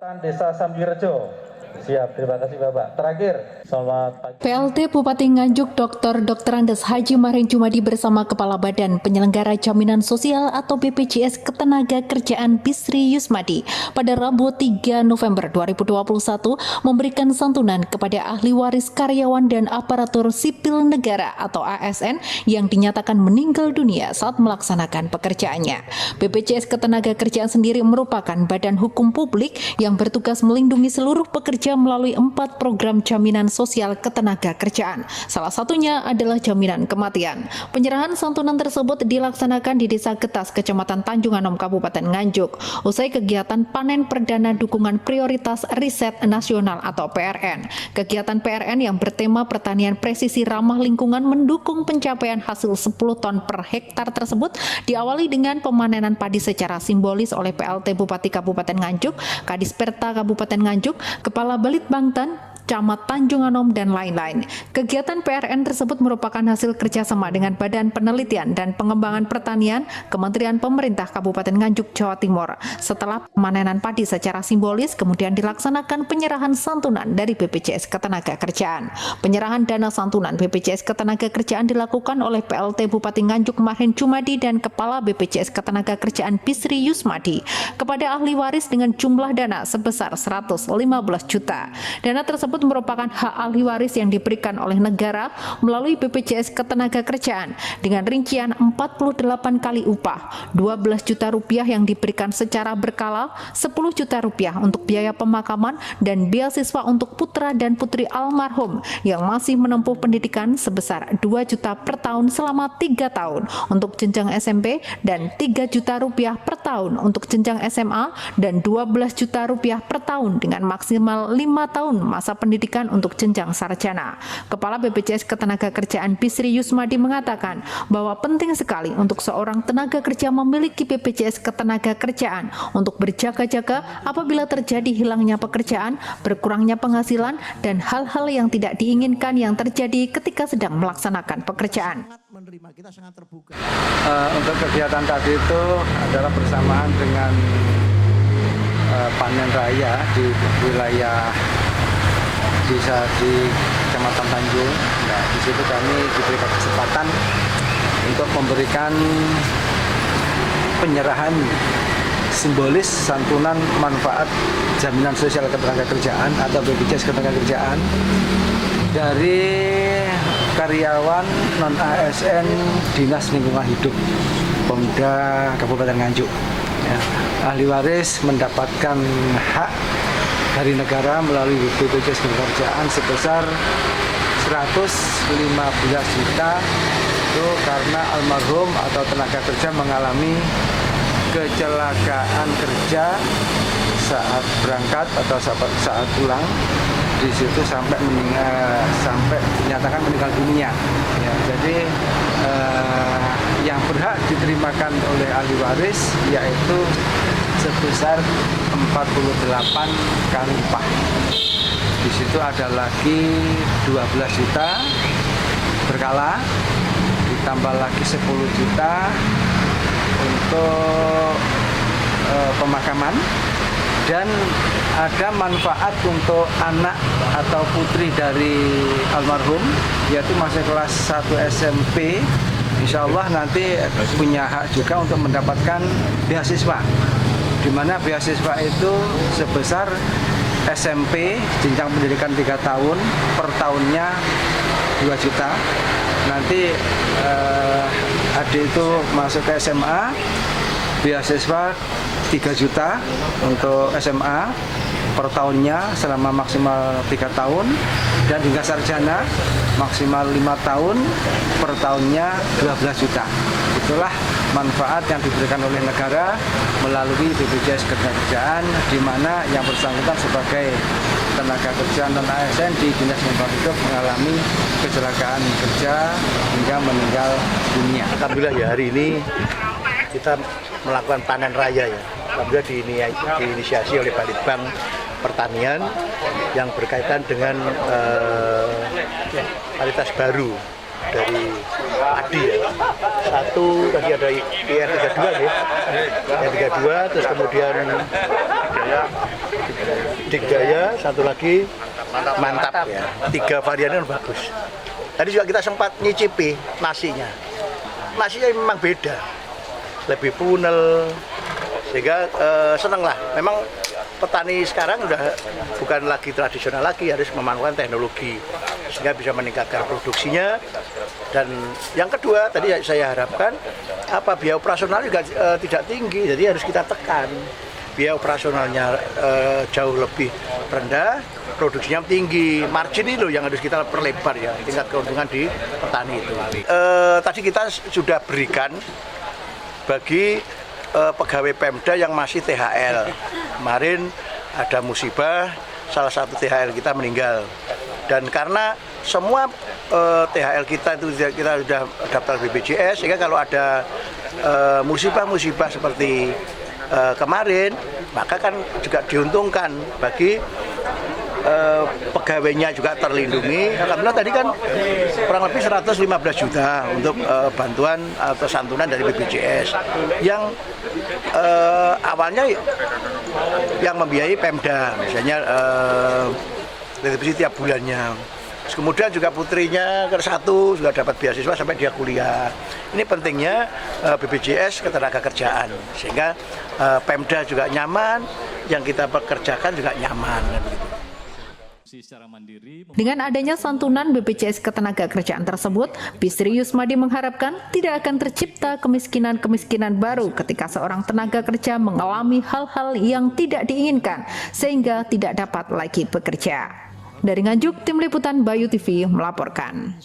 Desa Sambirejo. Siap, terima kasih Bapak. Terakhir, selamat pagi. PLT Bupati Nganjuk Dr. Andes Haji Marin Jumadi bersama Kepala Badan Penyelenggara Jaminan Sosial atau BPJS Ketenagakerjaan Bisri Yusmadi pada Rabu 3 November 2021 memberikan santunan kepada ahli waris karyawan dan aparatur sipil negara atau ASN yang dinyatakan meninggal dunia saat melaksanakan pekerjaannya. BPJS Ketenagakerjaan sendiri merupakan badan hukum publik yang bertugas melindungi seluruh pekerja melalui 4 program jaminan sosial ketenagakerjaan. Salah satunya adalah jaminan kematian. Penyerahan santunan tersebut dilaksanakan di Desa Getas, Kecamatan Tanjung Anom, Kabupaten Nganjuk, usai kegiatan panen perdana dukungan prioritas riset nasional atau PRN. Kegiatan PRN yang bertema pertanian presisi ramah lingkungan mendukung pencapaian hasil 10 ton per hektar tersebut diawali dengan pemanenan padi secara simbolis oleh PLT Bupati Kabupaten Nganjuk, Kadis Perta Kabupaten Nganjuk, Kepala Balitbangtan, Camat Tanjung Anom, dan lain-lain. Kegiatan PRN tersebut merupakan hasil kerjasama dengan Badan Penelitian dan Pengembangan Pertanian Kementerian Pemerintah Kabupaten Nganjuk, Jawa Timur. Setelah pemanenan padi secara simbolis, kemudian dilaksanakan penyerahan santunan dari BPJS Ketenagakerjaan. Penyerahan dana santunan BPJS Ketenagakerjaan dilakukan oleh PLT Bupati Nganjuk Marin Jumadi dan Kepala BPJS Ketenagakerjaan Bisri Yusmadi kepada ahli waris dengan jumlah dana sebesar 115 juta. Dana tersebut merupakan hak ahli waris yang diberikan oleh negara melalui BPJS Ketenagakerjaan dengan rincian 48 kali upah, 12 juta rupiah yang diberikan secara berkala, 10 juta rupiah untuk biaya pemakaman, dan beasiswa untuk putra dan putri almarhum yang masih menempuh pendidikan sebesar 2 juta per tahun selama 3 tahun untuk jenjang SMP dan 3 juta rupiah per tahun untuk jenjang SMA dan 12 juta rupiah per tahun dengan maksimal 5 tahun masa pendidikan untuk jenjang sarjana. Kepala BPJS Ketenagakerjaan Bisri Yusmadi mengatakan bahwa penting sekali untuk seorang tenaga kerja memiliki BPJS Ketenagakerjaan untuk berjaga-jaga apabila terjadi hilangnya pekerjaan, berkurangnya penghasilan, dan hal-hal yang tidak diinginkan yang terjadi ketika sedang melaksanakan pekerjaan. Untuk kegiatan tadi itu adalah bersamaan dengan panen raya di wilayah desa di Kecamatan Tanjung. Nah, di situ kami diberikan kesempatan untuk memberikan penyerahan simbolis santunan manfaat jaminan sosial ketenagakerjaan atau BPJS Ketenagakerjaan dari karyawan non ASN Dinas Lingkungan Hidup Pemda Kabupaten Nganjuk. Ya, ahli waris mendapatkan hak dari negara melalui BPJS Ketenagakerjaan sebesar 115 juta itu karena almarhum atau tenaga kerja mengalami kecelakaan kerja saat berangkat atau saat pulang, di situ sampai dinyatakan meninggal dunia. Ya, jadi yang berhak diterimakan oleh ahli waris yaitu sebesar 48 kali upah. Di situ ada lagi 12 juta berkala, ditambah lagi 10 juta untuk pemakaman, dan ada manfaat untuk anak atau putri dari almarhum yaitu masih kelas 1 SMP. Insya Allah nanti punya hak juga untuk mendapatkan beasiswa, di mana beasiswa itu sebesar SMP jenjang pendidikan 3 tahun, per tahunnya 2 juta. Nanti adik itu masuk ke SMA, beasiswa 3 juta untuk SMA per tahunnya selama maksimal 3 tahun, dan hingga sarjana maksimal 5 tahun, per tahunnya 12 juta. Itulah manfaat yang diberikan oleh negara melalui BPJS Ketenagakerjaan, di mana yang bersangkutan sebagai tenaga kerja non ASN di Dinas Lingkungan Hidup mengalami kecelakaan kerja hingga meninggal dunia. Alhamdulillah ya, hari ini kita melakukan panen raya ya. Alhamdulillah diinisiasi oleh Balitbang Pertanian yang berkaitan dengan varietas baru dari padi ya. Satu tadi ada IR32 ya. IR32, terus kemudian Digdaya, satu lagi Mantap ya. 3 variannya bagus. Tadi juga kita sempat nyicipi nasinya. Nasinya memang beda, lebih punel, sehingga seneng lah. Memang petani sekarang udah bukan lagi tradisional lagi, harus memanfaatkan teknologi sehingga bisa meningkatkan produksinya. Dan yang kedua tadi saya harapkan biaya operasional juga tidak tinggi, jadi harus kita tekan. Biaya operasionalnya jauh lebih rendah, produksinya tinggi, margin ini loh yang harus kita perlebar ya, tingkat keuntungan di petani itu. Tadi kita sudah berikan bagi pegawai Pemda yang masih THL. Kemarin ada musibah, salah satu THL kita meninggal. Dan karena semua THL kita itu kita sudah daftar BPJS, sehingga kalau ada musibah-musibah seperti kemarin, maka kan juga diuntungkan bagi pegawainya juga terlindungi. Alhamdulillah tadi kan kurang lebih 115 juta untuk bantuan atau santunan dari BPJS yang awalnya yang membiayai Pemda, misalnya retribusi tiap bulannya. Terus kemudian juga putrinya satu juga dapat beasiswa sampai dia kuliah. Ini pentingnya BPJS ketenagakerjaan, sehingga Pemda juga nyaman, yang kita pekerjakan juga nyaman. Dengan adanya santunan BPJS Ketenagakerjaan tersebut, Bisri Yusmadi mengharapkan tidak akan tercipta kemiskinan-kemiskinan baru ketika seorang tenaga kerja mengalami hal-hal yang tidak diinginkan sehingga tidak dapat lagi bekerja. Dari Nganjuk, Tim Liputan Bayu TV melaporkan.